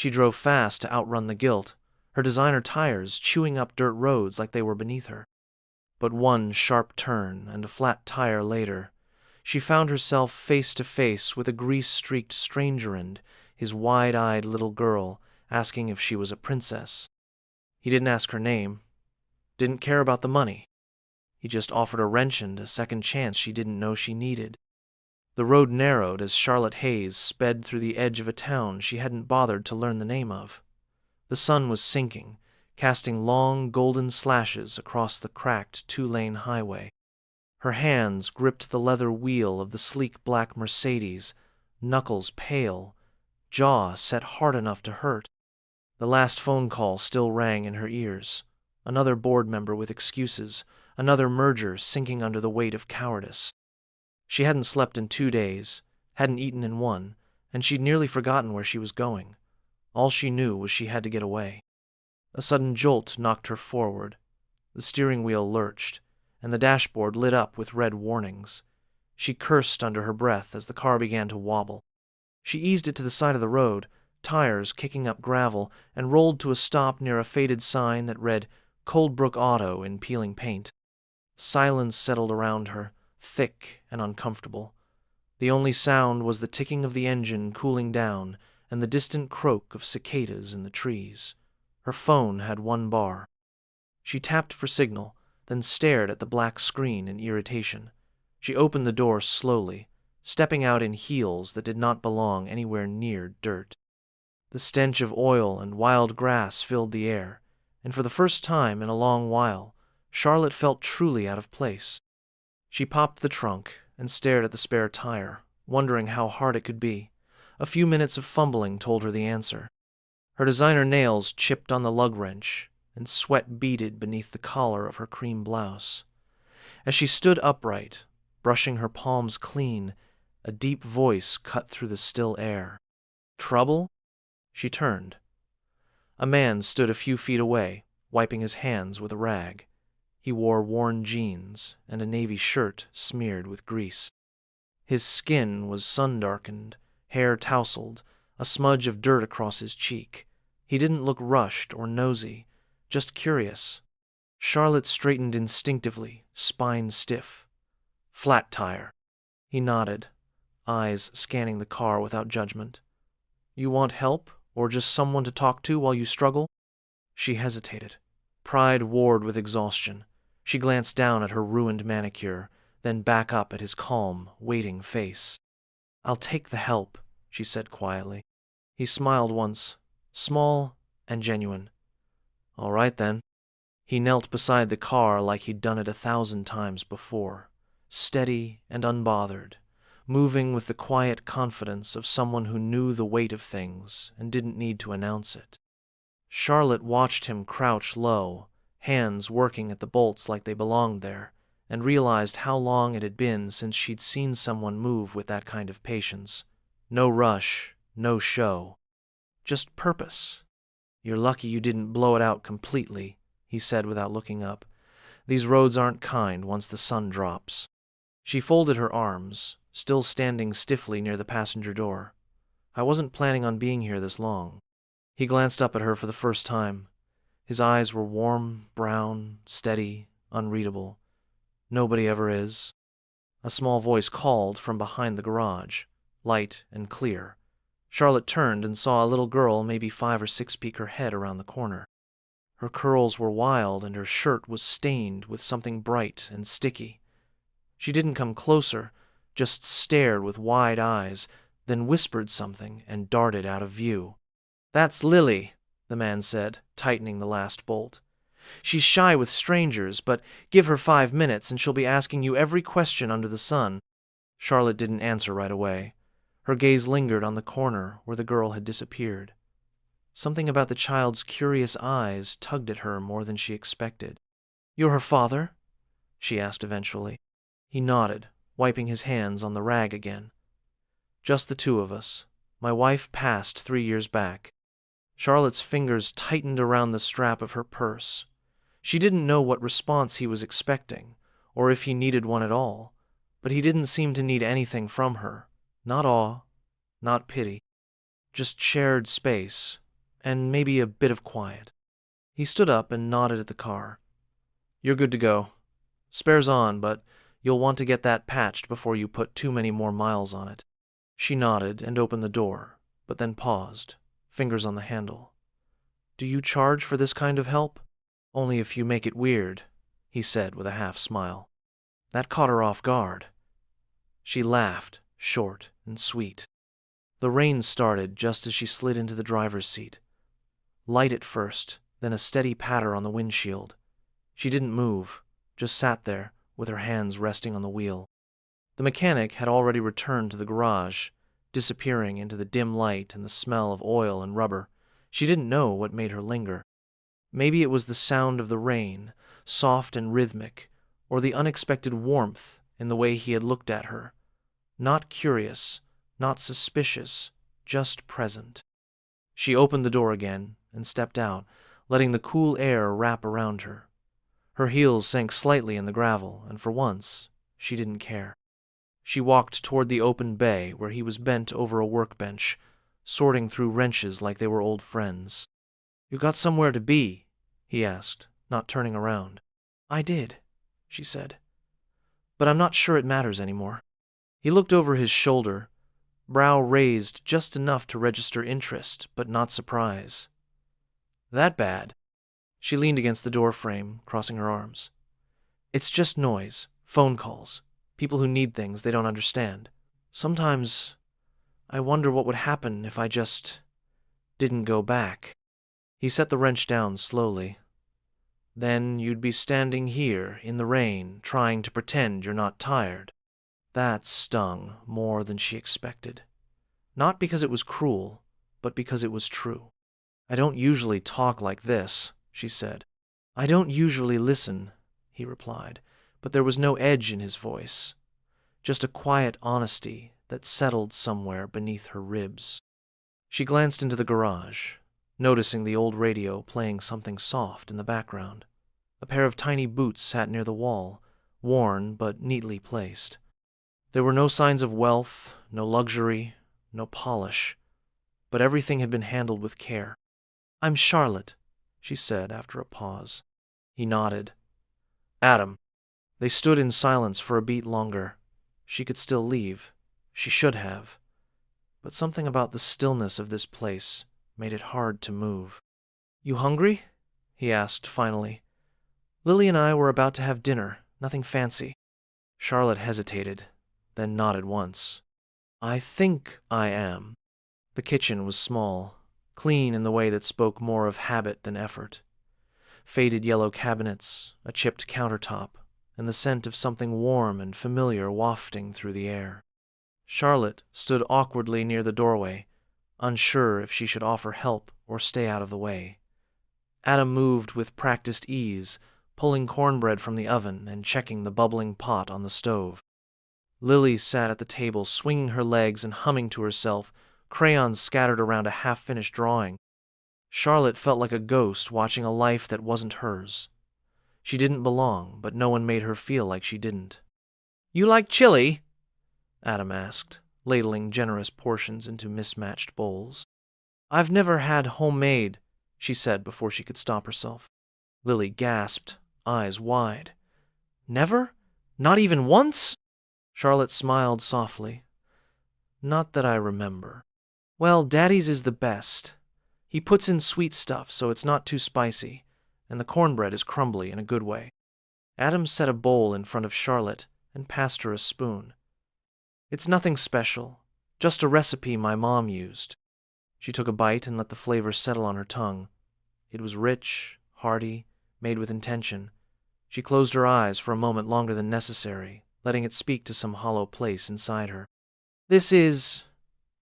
She drove fast to outrun the guilt, her designer tires chewing up dirt roads like they were beneath her. But one sharp turn and a flat tire later, she found herself face to face with a grease-streaked stranger and his wide-eyed little girl asking if she was a princess. He didn't ask her name, didn't care about the money. He just offered a wrench and a second chance she didn't know she needed. The road narrowed as Charlotte Hayes sped through the edge of a town she hadn't bothered to learn the name of. The sun was sinking, casting long golden slashes across the cracked two-lane highway. Her hands gripped the leather wheel of the sleek black Mercedes, knuckles pale, jaw set hard enough to hurt. The last phone call still rang in her ears. Another board member with excuses, another merger sinking under the weight of cowardice. She hadn't slept in 2 days, hadn't eaten in one, and she'd nearly forgotten where she was going. All she knew was she had to get away. A sudden jolt knocked her forward. The steering wheel lurched, and the dashboard lit up with red warnings. She cursed under her breath as the car began to wobble. She eased it to the side of the road, tires kicking up gravel, and rolled to a stop near a faded sign that read Coldbrook Auto in peeling paint. Silence settled around her, thick and uncomfortable. The only sound was the ticking of the engine cooling down and the distant croak of cicadas in the trees. Her phone had one bar. She tapped for signal, then stared at the black screen in irritation. She opened the door slowly, stepping out in heels that did not belong anywhere near dirt. The stench of oil and wild grass filled the air, and for the first time in a long while, Charlotte felt truly out of place. She popped the trunk and stared at the spare tire, wondering how hard it could be. A few minutes of fumbling told her the answer. Her designer nails chipped on the lug wrench, and sweat beaded beneath the collar of her cream blouse. As she stood upright, brushing her palms clean, a deep voice cut through the still air. "Trouble?" She turned. A man stood a few feet away, wiping his hands with a rag. He wore worn jeans and a navy shirt smeared with grease. His skin was sun-darkened, hair tousled, a smudge of dirt across his cheek. He didn't look rushed or nosy, just curious. Charlotte straightened instinctively, spine stiff. "Flat tire." He nodded, eyes scanning the car without judgment. "You want help, or just someone to talk to while you struggle?" She hesitated. Pride warred with exhaustion. She glanced down at her ruined manicure, then back up at his calm, waiting face. "I'll take the help," she said quietly. He smiled once, small and genuine. "All right, then." He knelt beside the car like he'd done it 1,000 times before, steady and unbothered, moving with the quiet confidence of someone who knew the weight of things and didn't need to announce it. Charlotte watched him crouch low, hands working at the bolts like they belonged there, and realized how long it had been since she'd seen someone move with that kind of patience. No rush, no show. Just purpose. "You're lucky you didn't blow it out completely," he said without looking up. "These roads aren't kind once the sun drops." She folded her arms, still standing stiffly near the passenger door. "I wasn't planning on being here this long." He glanced up at her for the first time. His eyes were warm, brown, steady, unreadable. "Nobody ever is." A small voice called from behind the garage, light and clear. Charlotte turned and saw a little girl, maybe 5 or 6, peek her head around the corner. Her curls were wild and her shirt was stained with something bright and sticky. She didn't come closer, just stared with wide eyes, then whispered something and darted out of view. "That's Lily," the man said, tightening the last bolt. "She's shy with strangers, but give her 5 minutes and she'll be asking you every question under the sun." Charlotte didn't answer right away. Her gaze lingered on the corner where the girl had disappeared. Something about the child's curious eyes tugged at her more than she expected. "You're her father?" she asked eventually. He nodded, wiping his hands on the rag again. "Just the two of us. My wife passed 3 years back." Charlotte's fingers tightened around the strap of her purse. She didn't know what response he was expecting, or if he needed one at all, but he didn't seem to need anything from her. Not awe, not pity. Just shared space, and maybe a bit of quiet. He stood up and nodded at the car. "You're good to go. Spare's on, but you'll want to get that patched before you put too many more miles on it." She nodded and opened the door, but then paused, fingers on the handle. "Do you charge for this kind of help?" "Only if you make it weird," he said with a half smile. That caught her off guard. She laughed, short and sweet. The rain started just as she slid into the driver's seat. Light at first, then a steady patter on the windshield. She didn't move, just sat there with her hands resting on the wheel. The mechanic had already returned to the garage, disappearing into the dim light and the smell of oil and rubber. She didn't know what made her linger. Maybe it was the sound of the rain, soft and rhythmic, or the unexpected warmth in the way he had looked at her. Not curious, not suspicious, just present. She opened the door again and stepped out, letting the cool air wrap around her. Her heels sank slightly in the gravel, and for once, she didn't care. She walked toward the open bay where he was bent over a workbench, sorting through wrenches like they were old friends. "You got somewhere to be?" he asked, not turning around. "I did," she said. "But I'm not sure it matters anymore." He looked over his shoulder, brow raised just enough to register interest, but not surprise. "That bad?" She leaned against the door frame, crossing her arms. "It's just noise, phone calls, people who need things they don't understand. Sometimes I wonder what would happen if I just didn't go back." He set the wrench down slowly. "Then you'd be standing here in the rain, trying to pretend you're not tired." That stung more than she expected. Not because it was cruel, but because it was true. "I don't usually talk like this," she said. "I don't usually listen," he replied, but there was no edge in his voice, just a quiet honesty that settled somewhere beneath her ribs. She glanced into the garage, noticing the old radio playing something soft in the background. A pair of tiny boots sat near the wall, worn but neatly placed. There were no signs of wealth, no luxury, no polish, but everything had been handled with care. "I'm Charlotte," she said after a pause. He nodded. "Adam." They stood in silence for a beat longer. She could still leave. She should have. But something about the stillness of this place made it hard to move. "You hungry?" he asked finally. "Lily and I were about to have dinner, nothing fancy." Charlotte hesitated, then nodded once. "I think I am." The kitchen was small, clean in the way that spoke more of habit than effort. Faded yellow cabinets, a chipped countertop, and the scent of something warm and familiar wafting through the air. Charlotte stood awkwardly near the doorway, unsure if she should offer help or stay out of the way. Adam moved with practiced ease, pulling cornbread from the oven and checking the bubbling pot on the stove. Lily sat at the table, swinging her legs and humming to herself, crayons scattered around a half-finished drawing. Charlotte felt like a ghost watching a life that wasn't hers. She didn't belong, but no one made her feel like she didn't. "You like chili?" Adam asked, ladling generous portions into mismatched bowls. "I've never had homemade," she said before she could stop herself. Lily gasped, eyes wide. "Never? Not even once?" Charlotte smiled softly. "Not that I remember." "Well, Daddy's is the best. He puts in sweet stuff so it's not too spicy, and the cornbread is crumbly in a good way." Adam set a bowl in front of Charlotte and passed her a spoon. "It's nothing special, just a recipe my mom used." She took a bite and let the flavor settle on her tongue. It was rich, hearty, made with intention. She closed her eyes for a moment longer than necessary, letting it speak to some hollow place inside her. "This is—"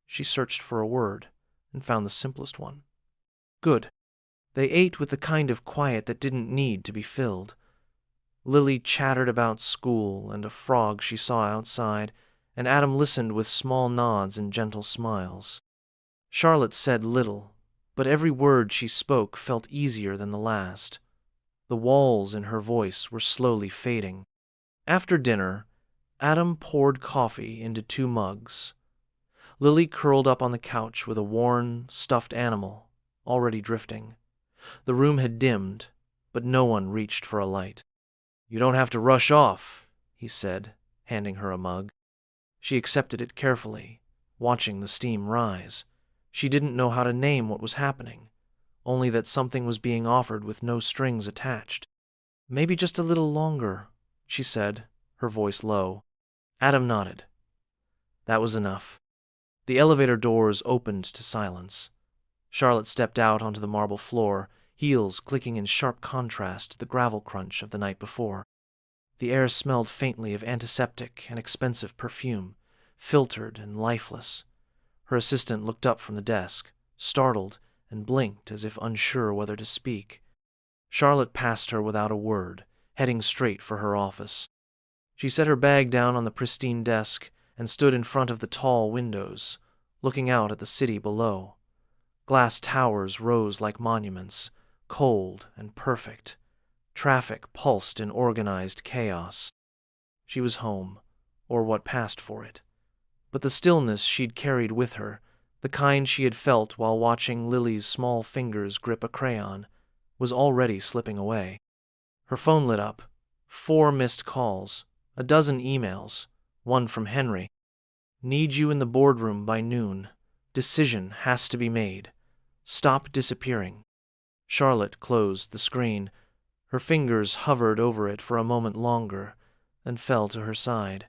She searched for a word and found the simplest one. "Good." They ate with the kind of quiet that didn't need to be filled. Lily chattered about school and a frog she saw outside, and Adam listened with small nods and gentle smiles. Charlotte said little, but every word she spoke felt easier than the last. The walls in her voice were slowly fading. After dinner, Adam poured coffee into 2 mugs. Lily curled up on the couch with a worn, stuffed animal, already drifting. The room had dimmed, but no one reached for a light. "You don't have to rush off," he said, handing her a mug. She accepted it carefully, watching the steam rise. She didn't know how to name what was happening, only that something was being offered with no strings attached. "Maybe just a little longer," she said, her voice low. Adam nodded. That was enough. The elevator doors opened to silence. Charlotte stepped out onto the marble floor, heels clicking in sharp contrast to the gravel crunch of the night before. The air smelled faintly of antiseptic and expensive perfume, filtered and lifeless. Her assistant looked up from the desk, startled, and blinked as if unsure whether to speak. Charlotte passed her without a word, heading straight for her office. She set her bag down on the pristine desk and stood in front of the tall windows, looking out at the city below. Glass towers rose like monuments, cold and perfect. Traffic pulsed in organized chaos. She was home, or what passed for it. But the stillness she'd carried with her, the kind she had felt while watching Lily's small fingers grip a crayon, was already slipping away. Her phone lit up. 4 missed calls, a dozen emails, one from Henry. "Need you in the boardroom by noon. Decision has to be made. Stop disappearing." Charlotte closed the screen. Her fingers hovered over it for a moment longer, then fell to her side.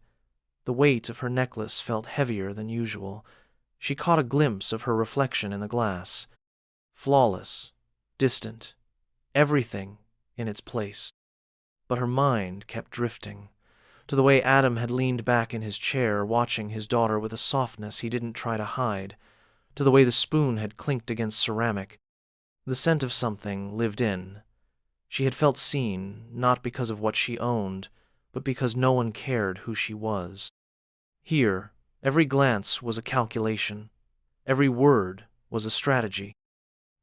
The weight of her necklace felt heavier than usual. She caught a glimpse of her reflection in the glass. Flawless, distant, everything in its place. But her mind kept drifting, to the way Adam had leaned back in his chair, watching his daughter with a softness he didn't try to hide, to the way the spoon had clinked against ceramic. The scent of something lived in. She had felt seen, not because of what she owned, but because no one cared who she was. Here, every glance was a calculation. Every word was a strategy.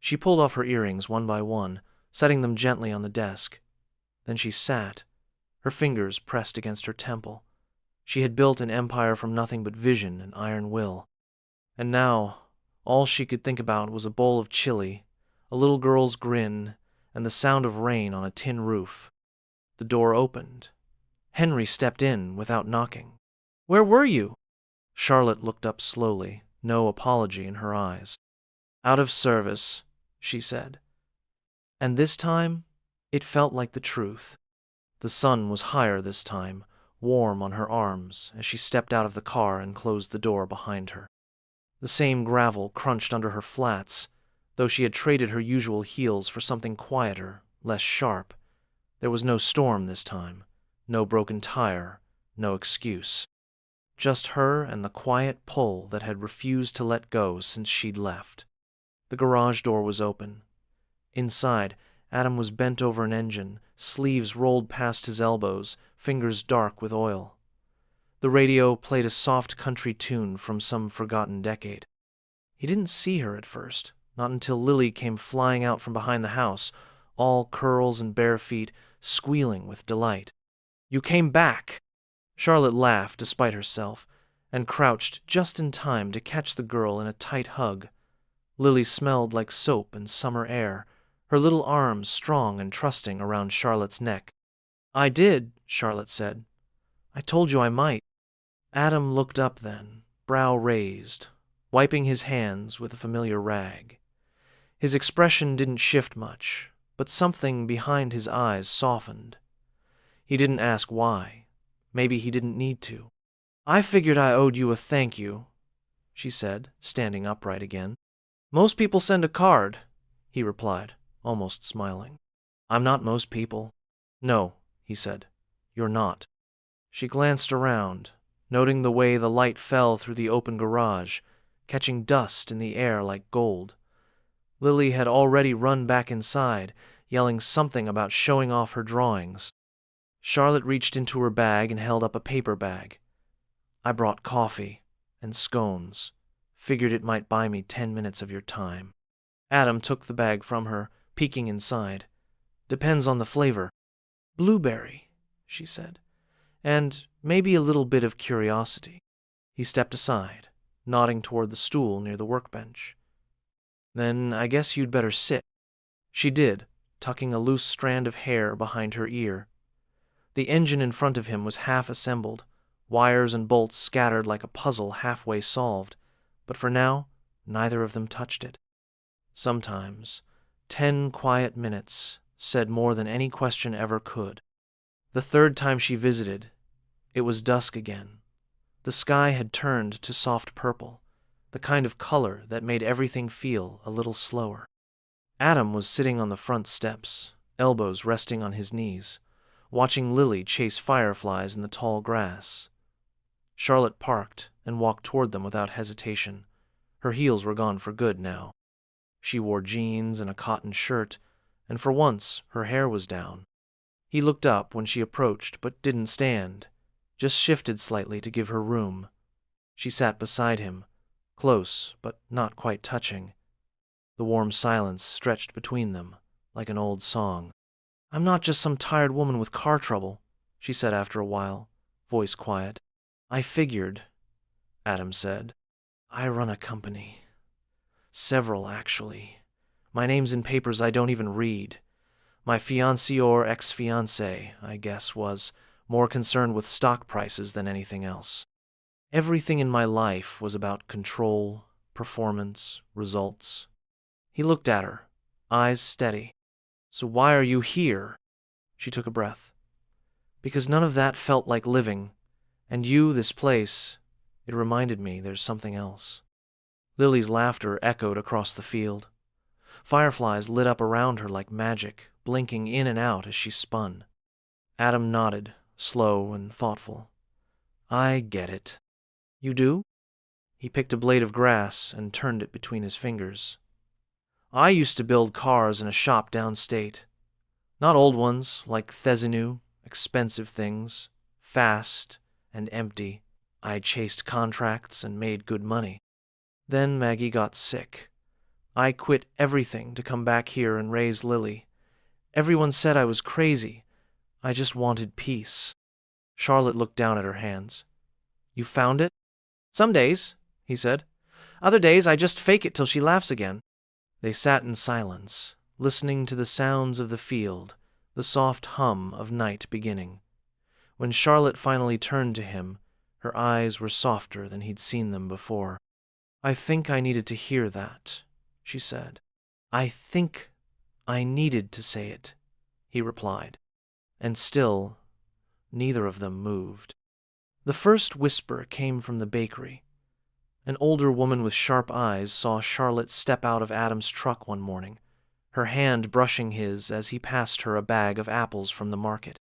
She pulled off her earrings one by one, setting them gently on the desk. Then she sat, her fingers pressed against her temple. She had built an empire from nothing but vision and iron will. And now, all she could think about was a bowl of chili, a little girl's grin, and the sound of rain on a tin roof. The door opened. Henry stepped in without knocking. "Where were you?" Charlotte looked up slowly, no apology in her eyes. "Out of service," she said. And this time, it felt like the truth. The sun was higher this time, warm on her arms as she stepped out of the car and closed the door behind her. The same gravel crunched under her flats, though she had traded her usual heels for something quieter, less sharp. There was no storm this time, no broken tire, no excuse. Just her and the quiet pull that had refused to let go since she'd left. The garage door was open. Inside, Adam was bent over an engine, sleeves rolled past his elbows, fingers dark with oil. The radio played a soft country tune from some forgotten decade. He didn't see her at first, not until Lily came flying out from behind the house, all curls and bare feet, squealing with delight. "You came back!" Charlotte laughed despite herself, and crouched just in time to catch the girl in a tight hug. Lily smelled like soap and summer air, her little arms strong and trusting around Charlotte's neck. "I did," Charlotte said. "I told you I might." Adam looked up then, brow raised, wiping his hands with a familiar rag. His expression didn't shift much, but something behind his eyes softened. He didn't ask why. Maybe he didn't need to. "I figured I owed you a thank you," she said, standing upright again. "Most people send a card," he replied, almost smiling. "I'm not most people." "No," he said. "You're not." She glanced around, noting the way the light fell through the open garage, catching dust in the air like gold. Lily had already run back inside, yelling something about showing off her drawings. Charlotte reached into her bag and held up a paper bag. "I brought coffee and scones. Figured it might buy me 10 minutes of your time." Adam took the bag from her, peeking inside. "Depends on the flavor." "Blueberry," she said. "And maybe a little bit of curiosity." He stepped aside, nodding toward the stool near the workbench. Then I guess you'd better sit. She did, tucking a loose strand of hair behind her ear. The engine in front of him was half assembled, wires and bolts scattered like a puzzle halfway solved, but for now, neither of them touched it. Sometimes, 10 quiet minutes said more than any question ever could. The third time she visited, it was dusk again. The sky had turned to soft purple, the kind of color that made everything feel a little slower. Adam was sitting on the front steps, elbows resting on his knees, watching Lily chase fireflies in the tall grass. Charlotte parked and walked toward them without hesitation. Her heels were gone for good now. She wore jeans and a cotton shirt, and for once her hair was down. He looked up when she approached, but didn't stand, just shifted slightly to give her room. She sat beside him, close but not quite touching. The warm silence stretched between them, like an old song. "I'm not just some tired woman with car trouble," she said after a while, voice quiet. "I figured," Adam said. "I run a company. Several, actually. My name's in papers I don't even read. My fiancé or ex-fiancé, I guess, was more concerned with stock prices than anything else. Everything in my life was about control, performance, results." He looked at her, eyes steady. "So why are you here?" She took a breath. "Because none of that felt like living. And you, this place, it reminded me there's something else." Lily's laughter echoed across the field. Fireflies lit up around her like magic, blinking in and out as she spun. Adam nodded, slow and thoughtful. "I get it." "You do?" He picked a blade of grass and turned it between his fingers. "I used to build cars in a shop downstate. Not old ones, like Thesinu, expensive things, fast and empty. I chased contracts and made good money. Then Maggie got sick. I quit everything to come back here and raise Lily. Everyone said I was crazy. I just wanted peace." Charlotte looked down at her hands. "You found it?" "Some days," he said. "Other days I just fake it till she laughs again." They sat in silence, listening to the sounds of the field, the soft hum of night beginning. When Charlotte finally turned to him, her eyes were softer than he'd seen them before. "I think I needed to hear that," she said. "I think I needed to say it," he replied. And still, neither of them moved. The first whisper came from the bakery. An older woman with sharp eyes saw Charlotte step out of Adam's truck one morning, her hand brushing his as he passed her a bag of apples from the market.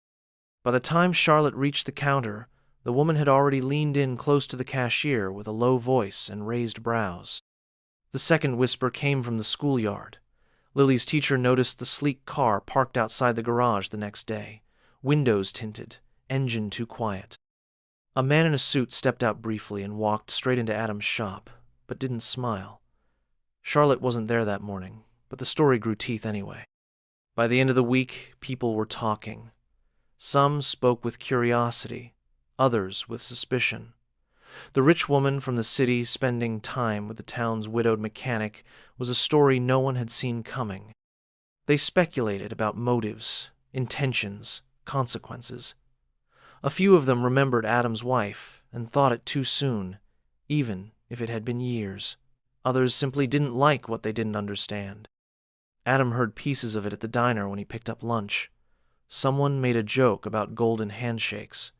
By the time Charlotte reached the counter, the woman had already leaned in close to the cashier with a low voice and raised brows. The second whisper came from the schoolyard. Lily's teacher noticed the sleek car parked outside the garage the next day, windows tinted, engine too quiet. A man in a suit stepped out briefly and walked straight into Adam's shop, but didn't smile. Charlotte wasn't there that morning, but the story grew teeth anyway. By the end of the week, people were talking. Some spoke with curiosity, others with suspicion. The rich woman from the city spending time with the town's widowed mechanic was a story no one had seen coming. They speculated about motives, intentions, consequences. A few of them remembered Adam's wife and thought it too soon, even if it had been years. Others simply didn't like what they didn't understand. Adam heard pieces of it at the diner when he picked up lunch. Someone made a joke about golden handshakes.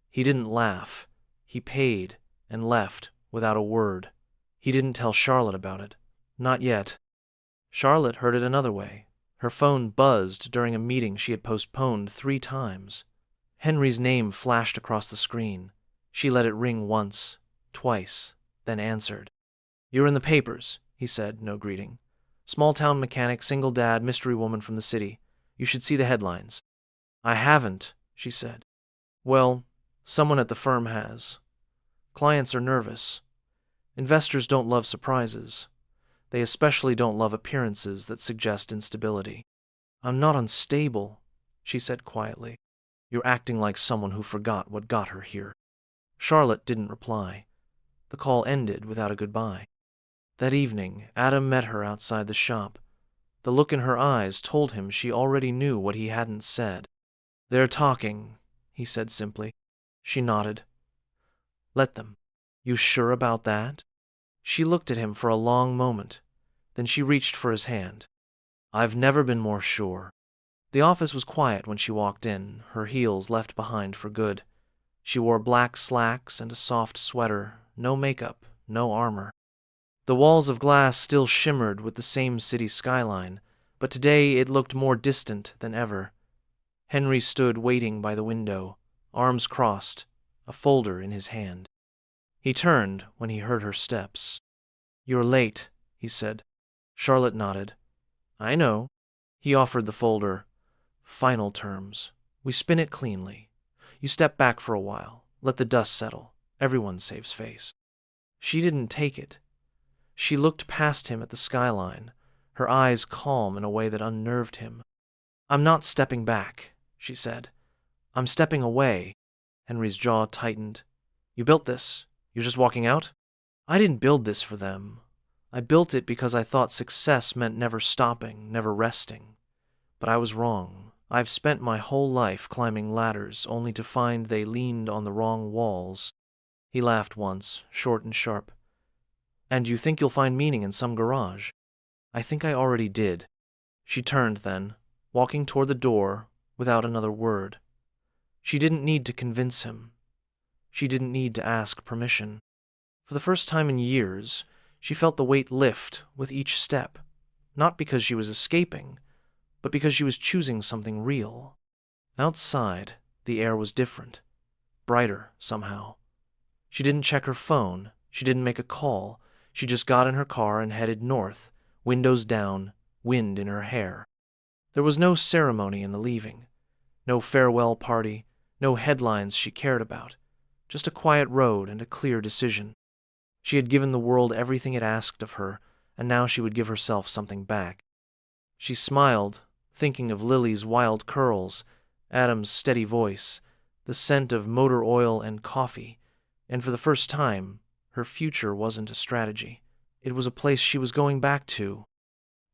He didn't laugh. He paid and left without a word. He didn't tell Charlotte about it. Not yet. Charlotte heard it another way. Her phone buzzed during a meeting she had postponed 3 times. Henry's name flashed across the screen. She let it ring once, twice, then answered. "You're in the papers," he said, no greeting. "Small-town mechanic, single dad, mystery woman from the city. You should see the headlines." "I haven't," she said. "Well, someone at the firm has. Clients are nervous. Investors don't love surprises. They especially don't love appearances that suggest instability." "I'm not unstable," she said quietly. "You're acting like someone who forgot what got her here." Charlotte didn't reply. The call ended without a goodbye. That evening, Adam met her outside the shop. The look in her eyes told him she already knew what he hadn't said. "They're talking," he said simply. She nodded. "Let them. You sure about that?" She looked at him for a long moment. Then she reached for his hand. "I've never been more sure." The office was quiet when she walked in, her heels left behind for good. She wore black slacks and a soft sweater, no makeup, no armor. The walls of glass still shimmered with the same city skyline, but today it looked more distant than ever. Henry stood waiting by the window, arms crossed, a folder in his hand. He turned when he heard her steps. "You're late," he said. Charlotte nodded. "I know." He offered the folder. "Final terms. We spin it cleanly. You step back for a while. Let the dust settle. Everyone saves face." She didn't take it. She looked past him at the skyline, her eyes calm in a way that unnerved him. "I'm not stepping back," she said. "I'm stepping away." Henry's jaw tightened. "You built this? You're just walking out?" "I didn't build this for them. I built it because I thought success meant never stopping, never resting. But I was wrong. I've spent my whole life climbing ladders only to find they leaned on the wrong walls." He laughed once, short and sharp. "And you think you'll find meaning in some garage?" "I think I already did." She turned then, walking toward the door without another word. She didn't need to convince him. She didn't need to ask permission. For the first time in years, she felt the weight lift with each step, not because she was escaping, but because she was choosing something real. Outside, the air was different, brighter somehow. She didn't check her phone, she didn't make a call, she just got in her car and headed north, windows down, wind in her hair. There was no ceremony in the leaving, no farewell party, no headlines she cared about, just a quiet road and a clear decision. She had given the world everything it asked of her, and now she would give herself something back. She smiled, thinking of Lily's wild curls, Adam's steady voice, the scent of motor oil and coffee, and for the first time, her future wasn't a strategy. It was a place she was going back to.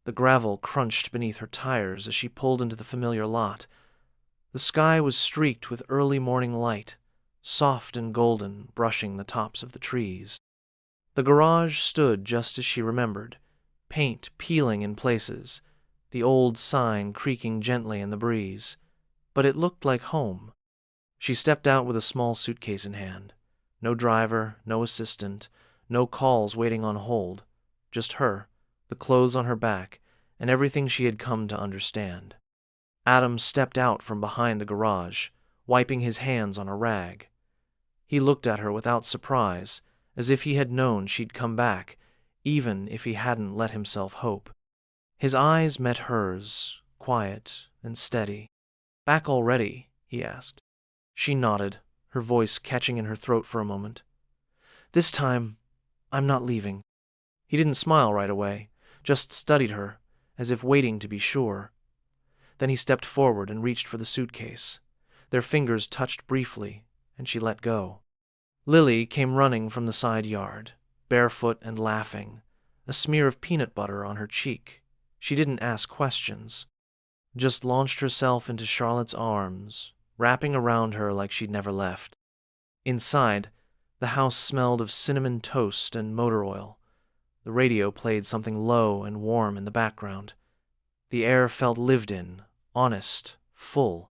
The gravel crunched beneath her tires as she pulled into the familiar lot. The sky was streaked with early morning light, soft and golden, brushing the tops of the trees. The garage stood just as she remembered, paint peeling in places, the old sign creaking gently in the breeze, but it looked like home. She stepped out with a small suitcase in hand. No driver, no assistant, no calls waiting on hold, just her, the clothes on her back, and everything she had come to understand. Adam stepped out from behind the garage, wiping his hands on a rag. He looked at her without surprise, as if he had known she'd come back, even if he hadn't let himself hope. His eyes met hers, quiet and steady. "Back already?" he asked. She nodded, her voice catching in her throat for a moment. "This time, I'm not leaving." He didn't smile right away, just studied her, as if waiting to be sure. Then he stepped forward and reached for the suitcase. Their fingers touched briefly, and she let go. Lily came running from the side yard, barefoot and laughing, a smear of peanut butter on her cheek. She didn't ask questions, just launched herself into Charlotte's arms, wrapping around her like she'd never left. Inside, the house smelled of cinnamon toast and motor oil. The radio played something low and warm in the background. The air felt lived in, honest, full.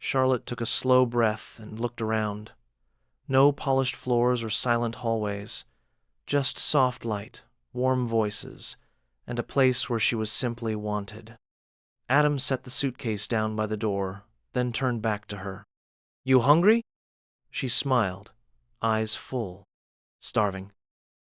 Charlotte took a slow breath and looked around. No polished floors or silent hallways, just soft light, warm voices, and a place where she was simply wanted. Adam set the suitcase down by the door, then turned back to her. "You hungry?" She smiled, eyes full. "Starving."